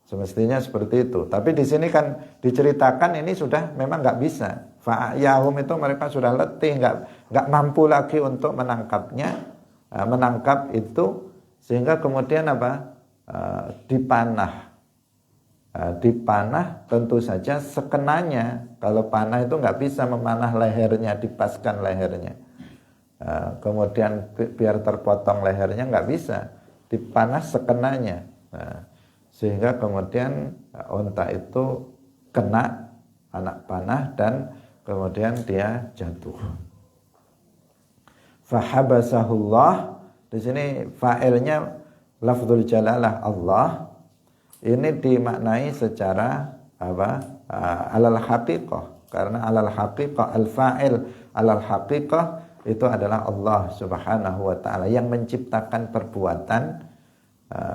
Semestinya seperti itu. Tapi di sini kan diceritakan ini sudah memang nggak bisa. Fa'ayahum itu mereka sudah letih, nggak mampu lagi untuk menangkapnya, menangkap itu, sehingga kemudian dipanah. Dipanah tentu saja sekenanya. Kalau panah itu nggak bisa memanah lehernya, dipaskan lehernya. Kemudian biar terpotong lehernya nggak bisa, dipanah sekenanya. Sehingga kemudian unta itu kena anak panah dan kemudian dia jatuh. Fahabasahullah, di sini fa'ilnya lafzul jalalah Allah. Ini dimaknai secara alal haqiqah, karena alal haqiqah al-fa'il alal haqiqah itu adalah Allah Subhanahu wa taala yang menciptakan perbuatan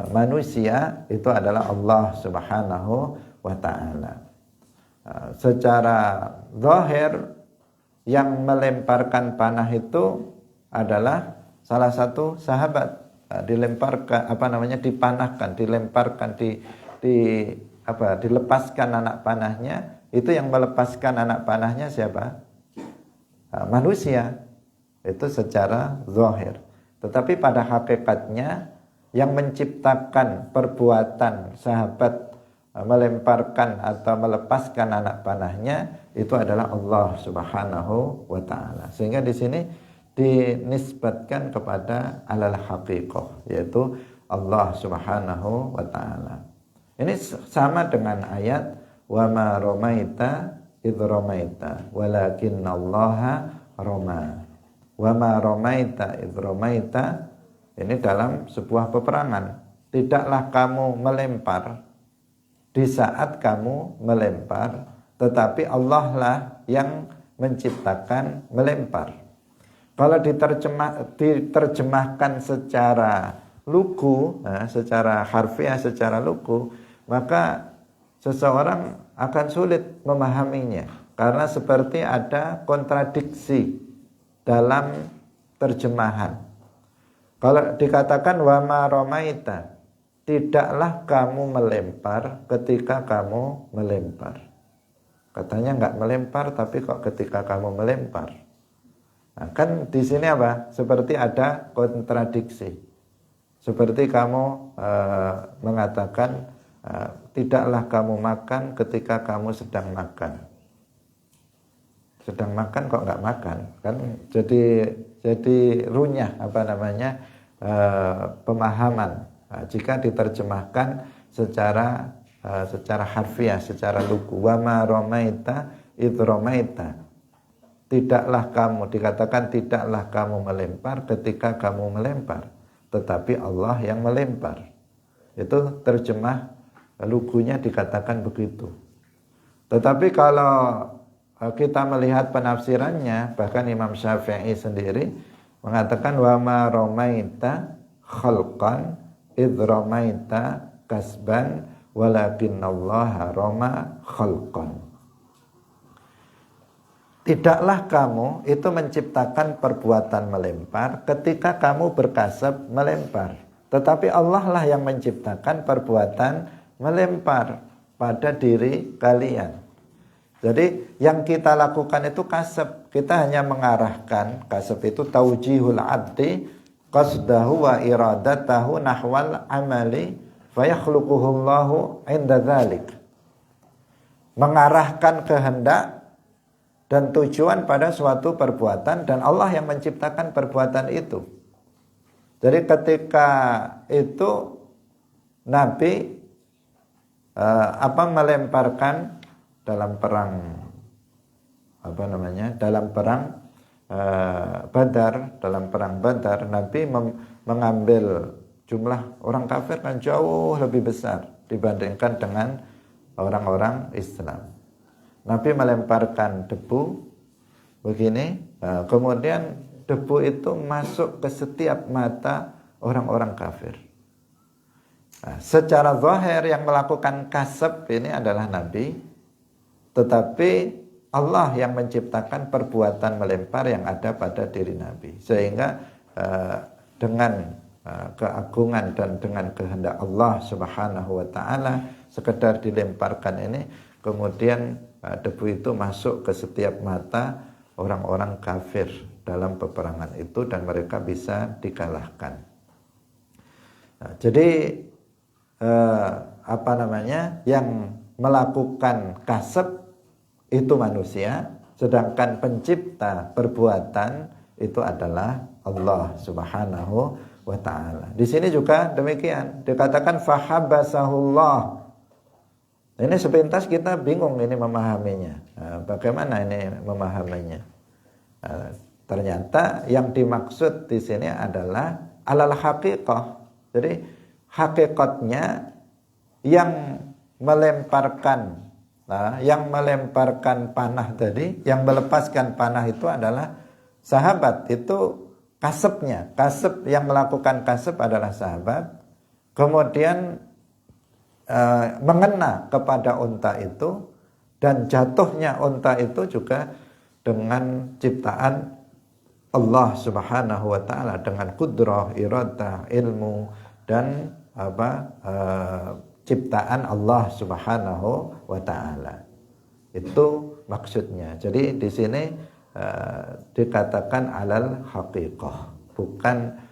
manusia, itu adalah Allah Subhanahu wa ta'ala. Secara zahir yang melemparkan panah itu adalah salah satu sahabat. Dilemparkan dipanahkan, dilemparkan, dilepaskan anak panahnya. Itu yang melepaskan anak panahnya siapa? Manusia. Itu secara zahir. Tetapi pada hakikatnya yang menciptakan perbuatan sahabat melemparkan atau melepaskan anak panahnya itu adalah Allah Subhanahu wa taala. Sehingga di sini dinisbatkan kepada alal haqiqah, yaitu Allah Subhanahu wa taala. Ini sama dengan ayat wa ma ramaita idz ramaita walakinnallaha rama. Wa ma ramaita idz ramaita, ini dalam sebuah peperangan. Tidaklah kamu melempar di saat kamu melempar, tetapi Allah lah yang menciptakan melempar. Kalau diterjemahkan secara lugu, secara harfiah, secara lugu, maka seseorang akan sulit memahaminya, karena seperti ada kontradiksi dalam terjemahan. Kalau dikatakan wa ma ramaita, tidaklah kamu melempar ketika kamu melempar. Katanya enggak melempar, tapi kok ketika kamu melempar. Nah, kan di sini seperti ada kontradiksi. Seperti kamu mengatakan tidaklah kamu makan ketika kamu sedang makan. Sedang makan kok enggak makan, kan jadi runyah pemahaman. Nah, jika diterjemahkan secara harfiah, secara lugu, wa ma ramaita idz ramaita, tidaklah kamu, dikatakan tidaklah kamu melempar ketika kamu melempar, tetapi Allah yang melempar. Itu terjemah lugunya dikatakan begitu. Tetapi kalau kita melihat penafsirannya, bahkan Imam Syafi'i sendiri mengatakan wa ma ramaita khalqan idz ramaita kasban walakinnallaha rama khalqan. Tidaklah kamu itu menciptakan perbuatan melempar ketika kamu berkasab melempar, tetapi Allah lah yang menciptakan perbuatan melempar pada diri kalian. Jadi yang kita lakukan itu kasab. Kita hanya mengarahkan, kasab itu taujihul abdi qasdahu wa iradatahu nahwal amali fayakhluquhullahu inda dzalik. Mengarahkan kehendak dan tujuan pada suatu perbuatan, dan Allah yang menciptakan perbuatan itu. Jadi ketika itu Nabi melemparkan dalam perang Badar, Nabi mengambil jumlah orang kafir kan jauh lebih besar dibandingkan dengan orang-orang Islam. Nabi melemparkan debu begini, kemudian debu itu masuk ke setiap mata orang-orang kafir. Nah, secara zahir yang melakukan kasab ini adalah Nabi, tetapi Allah yang menciptakan perbuatan melempar yang ada pada diri Nabi. Sehingga dengan keagungan dan dengan kehendak Allah Subhanahu wa taala, sekedar dilemparkan ini, kemudian debu itu masuk ke setiap mata orang-orang kafir dalam peperangan itu, dan mereka bisa dikalahkan. Nah, jadi yang melakukan kasab itu manusia, sedangkan pencipta perbuatan itu adalah Allah Subhanahu wa ta'ala. Di sini juga demikian, dikatakan fahabasahullah. Ini sepintas kita bingung ini memahaminya. Bagaimana ini memahaminya? Ternyata yang dimaksud di sini adalah alal haqiqah. Jadi hakikatnya yang melemparkan panah tadi, yang melepaskan panah itu adalah sahabat. Itu kasabnya, kasab yang melakukan kasab adalah sahabat. Kemudian mengena kepada unta itu, dan jatuhnya unta itu juga dengan ciptaan Allah Subhanahu wa taala, dengan kudrah, iradah, ilmu, dan ciptaan Allah Subhanahu wa taala. Itu maksudnya. Jadi di sini dikatakan alal haqiqah. Bukan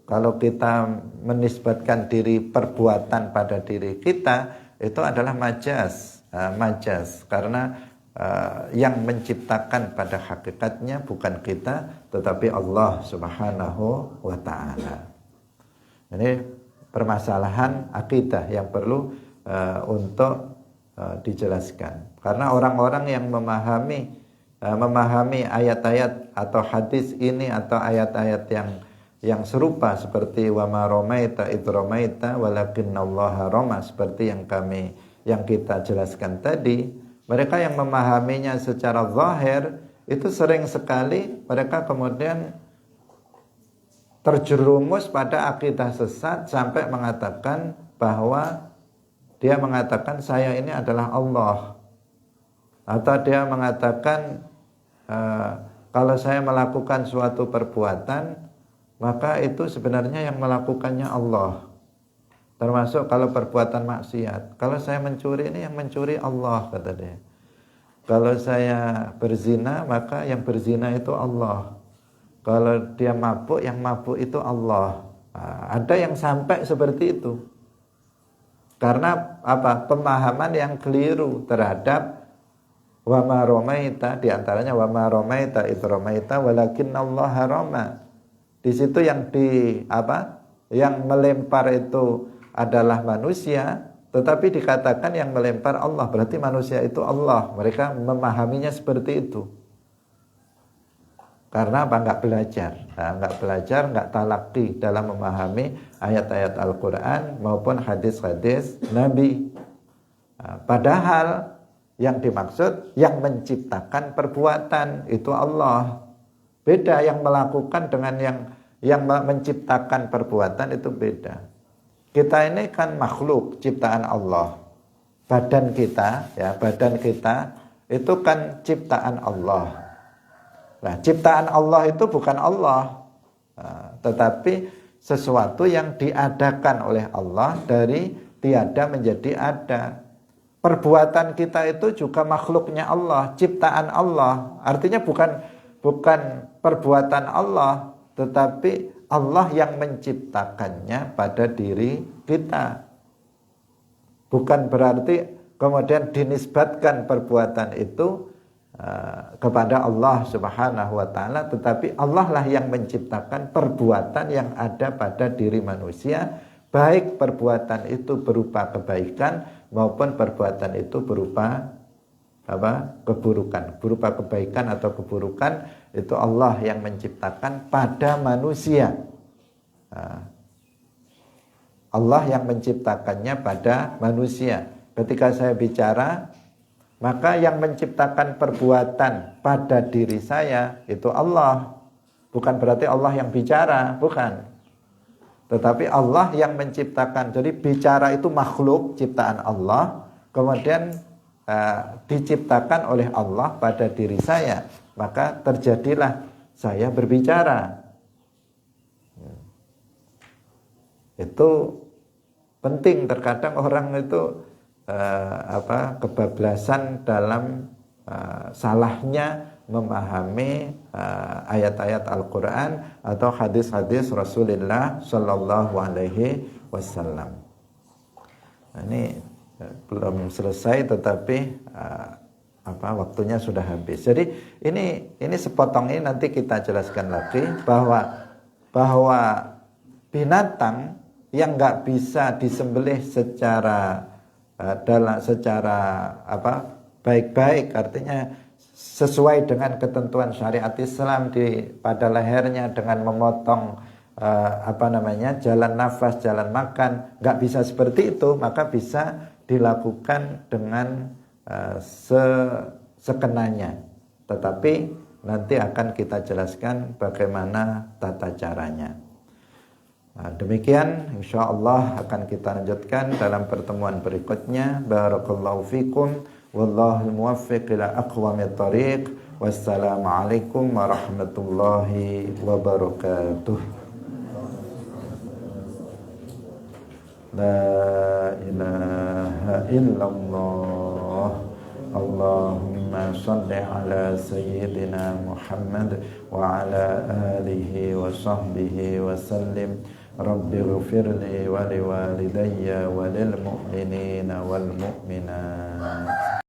kalau kita menisbatkan diri perbuatan pada diri kita, itu adalah majaz. Karena yang menciptakan pada hakikatnya bukan kita, tetapi Allah Subhanahu wa ta'ala. Ini permasalahan akidah yang perlu untuk dijelaskan. Karena orang-orang yang memahami ayat-ayat atau hadis ini atau ayat-ayat yang serupa seperti wa ma ramaita id ramaita walakinnallaha rama, seperti yang kita jelaskan tadi, mereka yang memahaminya secara zahir itu sering sekali mereka kemudian terjerumus pada akidah sesat sampai mengatakan bahwa dia mengatakan saya ini adalah Allah, atau dia mengatakan kalau saya melakukan suatu perbuatan maka itu sebenarnya yang melakukannya Allah. Termasuk kalau perbuatan maksiat. Kalau saya mencuri, ini yang mencuri Allah, kata dia. Kalau saya berzina, maka yang berzina itu Allah. Kalau dia mabuk, yang mabuk itu Allah. Nah, ada yang sampai seperti itu. Karena pemahaman yang keliru terhadap wa ma ramaita, di antaranya wa ma ramaita id ramaita walakinnallaha rama. Di situ yang melempar itu adalah manusia, tetapi dikatakan yang melempar Allah, berarti manusia itu Allah. Mereka memahaminya seperti itu. Karena enggak belajar, enggak talaqi dalam memahami ayat-ayat Al-Qur'an maupun hadis-hadis Nabi. Padahal yang dimaksud yang menciptakan perbuatan itu Allah. Beda yang melakukan dengan yang menciptakan perbuatan, itu beda. Kita ini kan makhluk ciptaan Allah. Badan kita itu kan ciptaan Allah. Nah, ciptaan Allah itu bukan Allah, tetapi sesuatu yang diadakan oleh Allah dari tiada menjadi ada. Perbuatan kita itu juga makhluknya Allah, ciptaan Allah. Artinya bukan perbuatan Allah, tetapi Allah yang menciptakannya pada diri kita. Bukan berarti kemudian dinisbatkan perbuatan itu kepada Allah Subhanahu wa taala, tetapi Allah lah yang menciptakan perbuatan yang ada pada diri manusia, baik perbuatan itu berupa kebaikan maupun perbuatan itu berupa keburukan. Berupa kebaikan atau keburukan itu Allah yang menciptakan pada manusia. Allah yang menciptakannya pada manusia. Ketika saya bicara, maka yang menciptakan perbuatan pada diri saya itu Allah. Bukan berarti Allah yang bicara, bukan. Tetapi Allah yang menciptakan. Jadi bicara itu makhluk ciptaan Allah, kemudian diciptakan oleh Allah pada diri saya. Maka terjadilah saya berbicara. Itu penting. Terkadang orang itu kebablasan dalam salahnya memahami ayat-ayat Al-Quran atau hadis-hadis Rasulullah Sallallahu Alaihi Wasallam. Ini belum selesai, tetapi waktunya sudah habis. Jadi ini sepotong ini nanti kita jelaskan lagi bahwa binatang yang nggak bisa disembelih secara baik-baik, artinya sesuai dengan ketentuan syariat Islam pada lehernya dengan memotong jalan nafas, jalan makan, nggak bisa seperti itu, maka bisa dilakukan dengan sekenanya. Tetapi nanti akan kita jelaskan bagaimana tata caranya. Demikian insyaallah akan kita lanjutkan dalam pertemuan berikutnya. Barakallahu fikum, wallahul muwaffiq ila aqwamit thariq. Wassalamualaikum warahmatullahi wabarakatuh. La ilaha illallah. Allahumma salli ala sayyidina Muhammad wa ala alihi wa sahbihi wa sallim. Rabbi ghfirli wa liwalidayya wa lil mu'minina wal mu'minat.